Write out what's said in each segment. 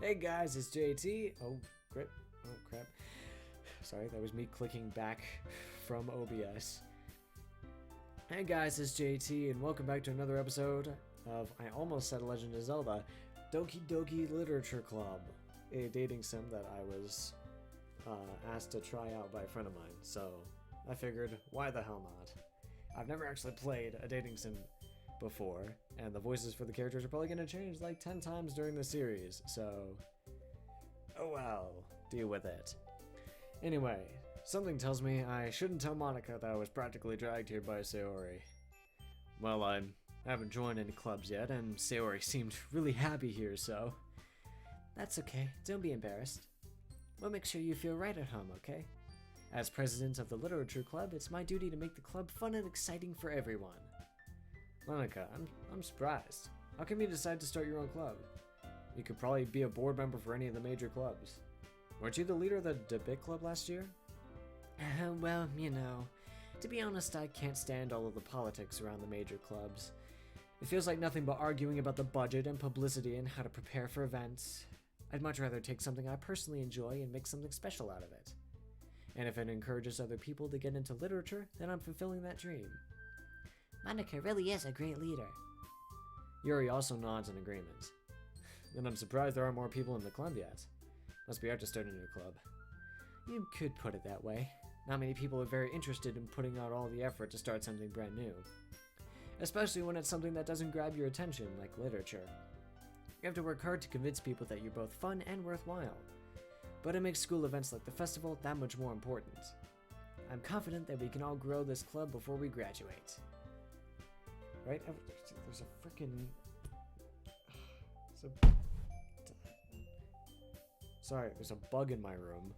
Hey guys, it's JT. Oh, crap. Oh, crap. Sorry, that was me clicking back from OBS. Hey guys, it's JT, and welcome back to another episode of, I almost said Legend of Zelda, Doki Literature Club, a dating sim that I was asked to try out by a friend of mine, so I figured, why the hell not? I've never actually played a dating sim before, and the voices for the characters are probably going to change like 10 times during the series, so oh well, deal with it. Anyway, something tells me I shouldn't tell Monica that I was practically dragged here by Sayori. Well, I haven't joined any clubs yet, and Sayori seemed really happy here, so that's okay, don't be embarrassed. We'll make sure you feel right at home, okay? As president of the Literature Club, it's my duty to make the club fun and exciting for everyone. Monica, I'm surprised. How come you decide to start your own club? You could probably be a board member for any of the major clubs. Weren't you the leader of the debate club last year? Well, you know, to be honest, I can't stand all of the politics around the major clubs. It feels like nothing but arguing about the budget and publicity and how to prepare for events. I'd much rather take something I personally enjoy and make something special out of it. And if it encourages other people to get into literature, then I'm fulfilling that dream. Monica really is a great leader. Yuri also nods in agreement. Then I'm surprised there aren't more people in the club yet. Must be hard to start a new club. You could put it that way. Not many people are very interested in putting out all the effort to start something brand new. Especially when it's something that doesn't grab your attention, like literature. You have to work hard to convince people that you're both fun and worthwhile. But it makes school events like the festival that much more important. I'm confident that we can all grow this club before we graduate. Right? There's a freaking... Sorry, there's a bug in my room.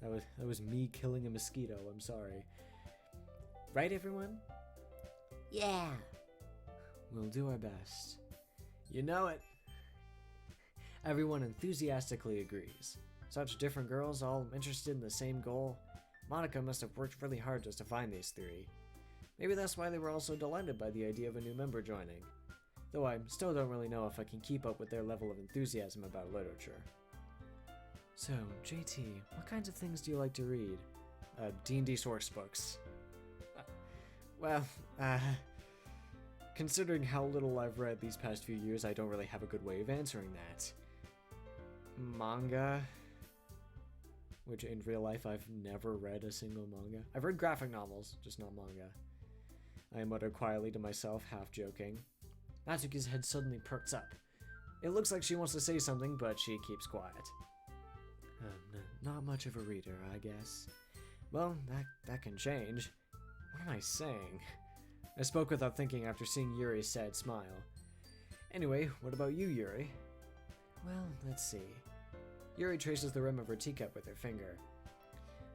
That was me killing a mosquito, I'm sorry. Right, everyone? Yeah. We'll do our best. You know it. Everyone enthusiastically agrees. Such different girls, all interested in the same goal. Monica must have worked really hard just to find these three. Maybe that's why they were all so delighted by the idea of a new member joining. Though I still don't really know if I can keep up with their level of enthusiasm about literature. So, JT, what kinds of things do you like to read? D&D source books. Considering how little I've read these past few years, I don't really have a good way of answering that. Manga. Which in real life I've never read a single manga. I've read graphic novels, just not manga. I muttered quietly to myself, half joking. Natsuki's head suddenly perks up. It looks like she wants to say something, but she keeps quiet. Not much of a reader, I guess. Well, that can change. What am I saying? I spoke without thinking after seeing Yuri's sad smile. Anyway, what about you, Yuri? Well, let's see. Yuri traces the rim of her teacup with her finger.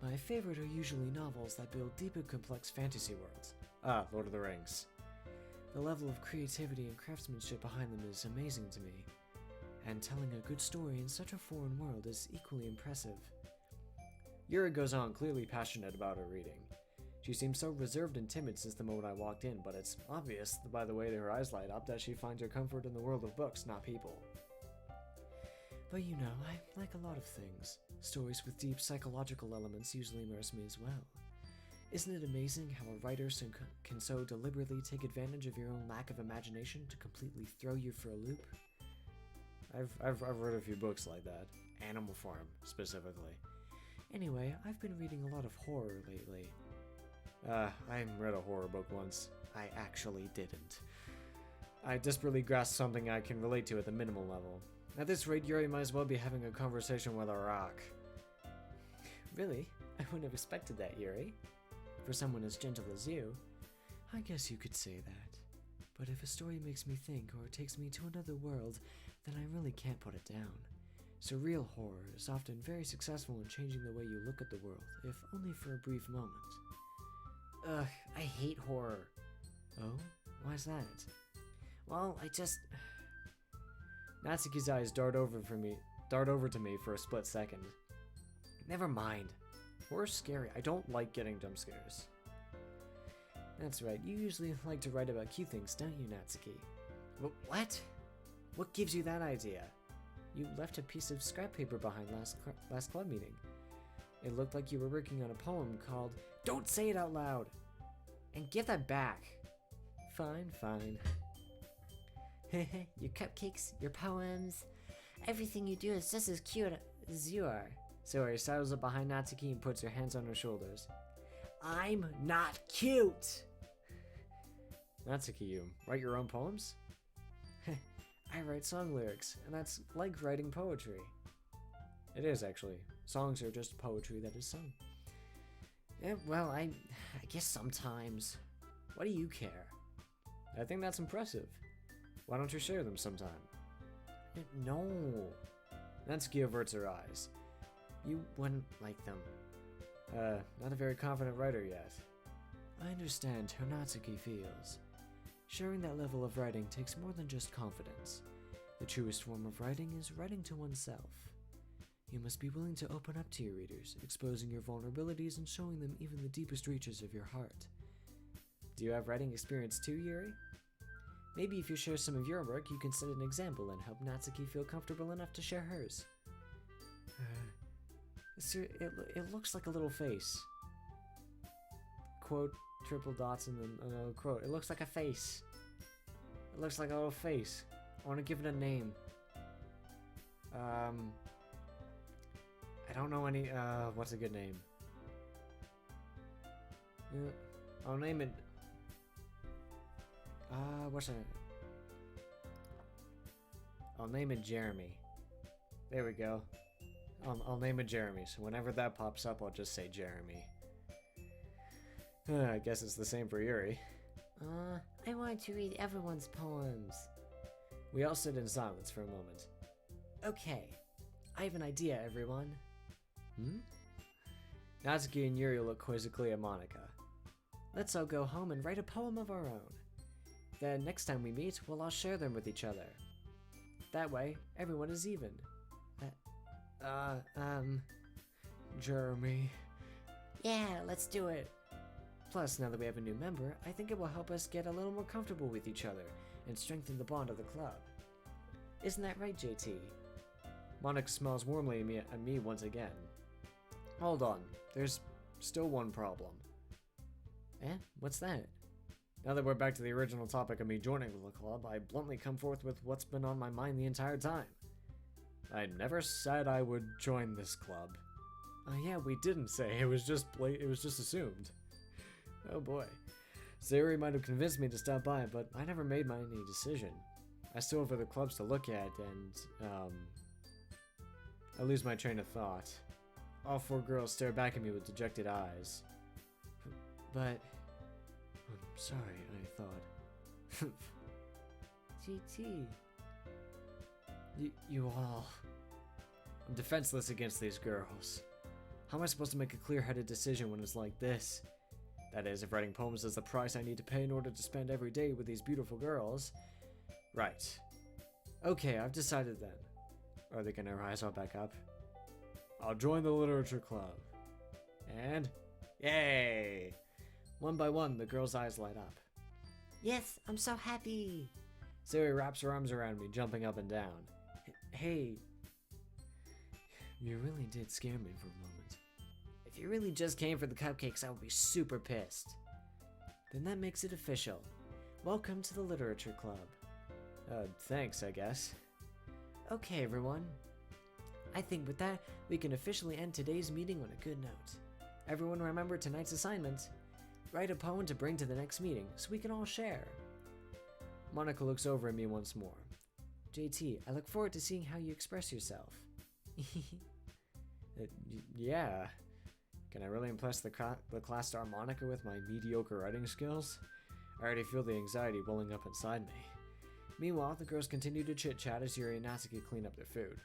My favorite are usually novels that build deep and complex fantasy worlds. Ah, Lord of the Rings. The level of creativity and craftsmanship behind them is amazing to me, and telling a good story in such a foreign world is equally impressive. Yuri goes on, clearly passionate about her reading. She seems so reserved and timid since the moment I walked in, but it's obvious by the way that her eyes light up that she finds her comfort in the world of books, not people. But you know, I like a lot of things. Stories with deep psychological elements usually immerse me as well. Isn't it amazing how a writer can so deliberately take advantage of your own lack of imagination to completely throw you for a loop? I've read a few books like that. Animal Farm, specifically. Anyway, I've been reading a lot of horror lately. I read a horror book once. I actually didn't. I desperately grasped something I can relate to at the minimal level. At this rate, Yuri might as well be having a conversation with a rock. Really? I wouldn't have expected that, Yuri. For someone as gentle as you, I guess you could say that. But if a story makes me think or takes me to another world, then I really can't put it down. Surreal horror is often very successful in changing the way you look at the world, if only for a brief moment. Ugh, I hate horror. Oh? Why's that? Well, Natsuki's eyes dart over to me for a split second. Never mind. Horror's scary. I don't like getting jump scares. That's right, you usually like to write about cute things, don't you, Natsuki? What? What gives you that idea? You left a piece of scrap paper behind last club meeting. It looked like you were working on a poem called Don't Say It Out Loud! And give that back. Fine, fine. Your cupcakes, your poems, everything you do is just as cute as you are. Sayori sidles up behind Natsuki and puts her hands on her shoulders. I'm not cute! Natsuki, you write your own poems? I write song lyrics, and that's like writing poetry. It is, actually. Songs are just poetry that is sung. Yeah, well, I guess sometimes. What do you care? I think that's impressive. Why don't you share them sometime? No. Natsuki averts her eyes. You wouldn't like them. Not a very confident writer yet. I understand how Natsuki feels. Sharing that level of writing takes more than just confidence. The truest form of writing is writing to oneself. You must be willing to open up to your readers, exposing your vulnerabilities and showing them even the deepest reaches of your heart. Do you have writing experience too, Yuri? Maybe if you share some of your work, you can set an example and help Natsuki feel comfortable enough to share hers. It looks like a little face. Quote, triple dots, and then another quote. It looks like a face. It looks like a little face. I want to give it a name. I don't know any, what's a good name? I'll name it, I'll name it Jeremy. There we go. I'll name it Jeremy, so whenever that pops up, I'll just say Jeremy. I guess it's the same for Yuri. I want to read everyone's poems. We all sit in silence for a moment. Okay, I have an idea, everyone. Natsuki and Yuri look quizzically at Monica. Let's all go home and write a poem of our own. Then next time we meet, we'll all share them with each other. That way, everyone is even. Jeremy. Yeah, let's do it. Plus, now that we have a new member, I think it will help us get a little more comfortable with each other and strengthen the bond of the club. Isn't that right, JT? Monica smiles warmly at me once again. Hold on, there's still one problem. What's that? Now that we're back to the original topic of me joining the club, I bluntly come forth with what's been on my mind the entire time. I never said I would join this club. Yeah, we didn't say. It was just assumed. Oh boy. Sayori might have convinced me to stop by, but I never made any decision. I still have other clubs to look at, and, I lose my train of thought. All four girls stare back at me with dejected eyes. But... I'm sorry, I thought. GT. You all... I'm defenseless against these girls. How am I supposed to make a clear-headed decision when it's like this? That is, if writing poems is the price I need to pay in order to spend every day with these beautiful girls. Right. Okay, I've decided then. Are they gonna rise all back up? I'll join the literature club. And... yay! One by one, the girls' eyes light up. Yes, I'm so happy! Sayori wraps her arms around me, jumping up and down. Hey... You really did scare me for a moment. If you really just came for the cupcakes, I would be super pissed. Then that makes it official. Welcome to the literature club. Thanks, I guess. Okay, everyone. I think with that, we can officially end today's meeting on a good note. Everyone remember tonight's assignment. Write a poem to bring to the next meeting, so we can all share. Monica looks over at me once more. JT, I look forward to seeing how you express yourself. Yeah. Can I really impress the class star Monica with my mediocre writing skills? I already feel the anxiety welling up inside me. Meanwhile, the girls continue to chit-chat as Yuri and Natsuki clean up their food.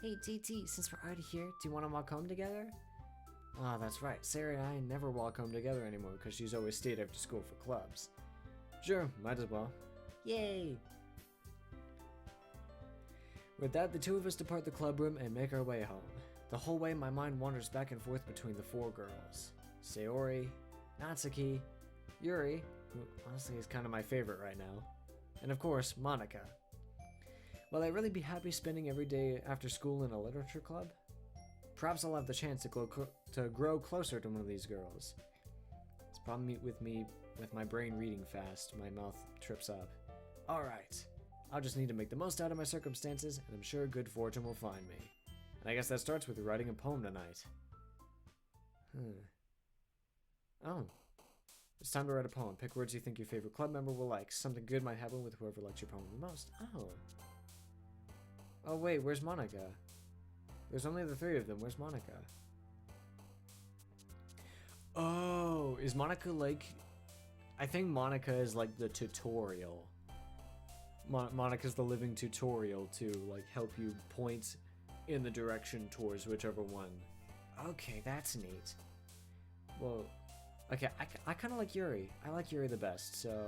Hey, JT, since we're already here, do you want to walk home together? Ah, that's right. Sarah and I never walk home together anymore because she's always stayed after school for clubs. Sure, might as well. Yay! With that, the two of us depart the club room and make our way home. The whole way, my mind wanders back and forth between the four girls. Sayori, Natsuki, Yuri, who honestly is kind of my favorite right now, and of course, Monica. Will I really be happy spending every day after school in a literature club? Perhaps I'll have the chance to grow closer to one of these girls. It's a problem with my brain reading fast. My mouth trips up. Alright. I'll just need to make the most out of my circumstances, and I'm sure good fortune will find me. And I guess that starts with writing a poem tonight. Oh. It's time to write a poem. Pick words you think your favorite club member will like. Something good might happen with whoever likes your poem the most. Oh. Oh wait, where's Monica? There's only the three of them. Where's Monica? Oh, is Monica like... I think Monica is like the tutorial. Monica's the living tutorial to like help you point in the direction towards whichever one. Okay, that's neat. Well, okay, I kind of like Yuri. I like Yuri the best, so...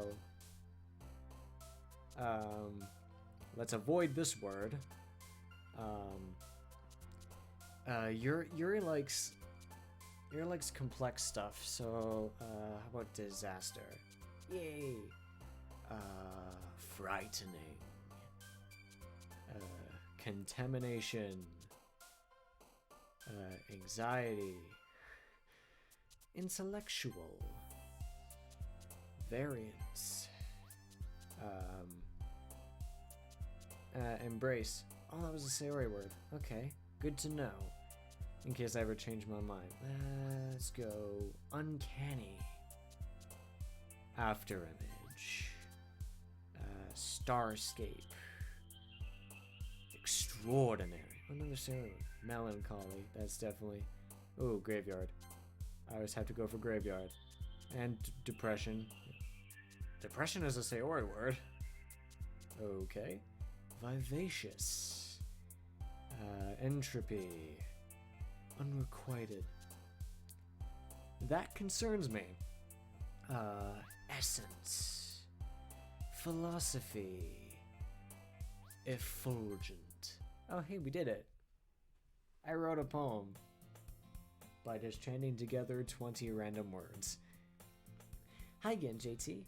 let's avoid this word. Yuri likes complex stuff, so, how about disaster? Yay! Frightening. Contamination. Anxiety. Intellectual. Variance. Embrace. Oh, that was a Sayori word. Okay, good to know. In case I ever change my mind. Let's go. Uncanny. Afterimage. Starscape. Extraordinary. Another Sayori word. Melancholy. That's definitely... Ooh, graveyard. I always have to go for graveyard. And depression. Depression is a Sayori word. Okay. Vivacious. Entropy. Unrequited. That concerns me. Essence. Philosophy. Effulgent. Oh, hey, we did it. I wrote a poem by just chanting together 20 random words. Hi again, JT.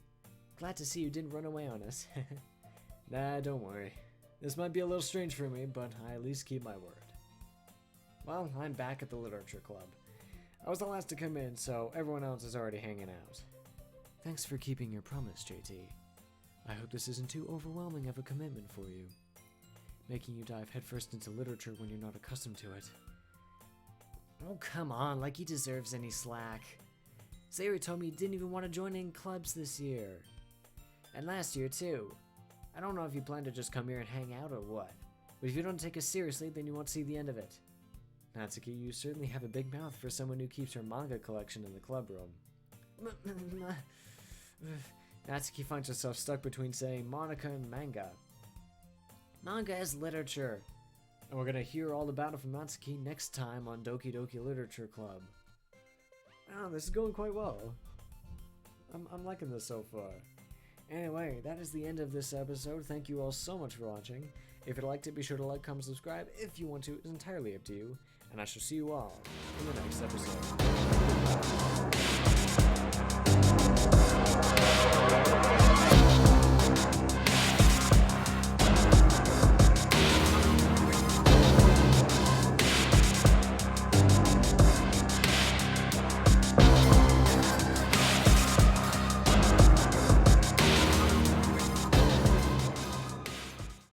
Glad to see you didn't run away on us. Nah, don't worry. This might be a little strange for me, but I at least keep my word. Well, I'm back at the literature club. I was the last to come in, so everyone else is already hanging out. Thanks for keeping your promise, JT. I hope this isn't too overwhelming of a commitment for you. Making you dive headfirst into literature when you're not accustomed to it. Oh, come on, like he deserves any slack. Sayori told me he didn't even want to join any clubs this year. And last year, too. I don't know if you plan to just come here and hang out or what. But if you don't take us seriously, then you won't see the end of it. Natsuki, you certainly have a big mouth for someone who keeps her manga collection in the club room. Natsuki finds herself stuck between saying Monica and manga. Manga is literature. And we're gonna hear all about it from Natsuki next time on Doki Doki Literature Club. Oh, this is going quite well. I'm liking this so far. Anyway, that is the end of this episode. Thank you all so much for watching. If you liked it, be sure to like, comment, subscribe. If you want to, it's entirely up to you. And I shall see you all in the next episode.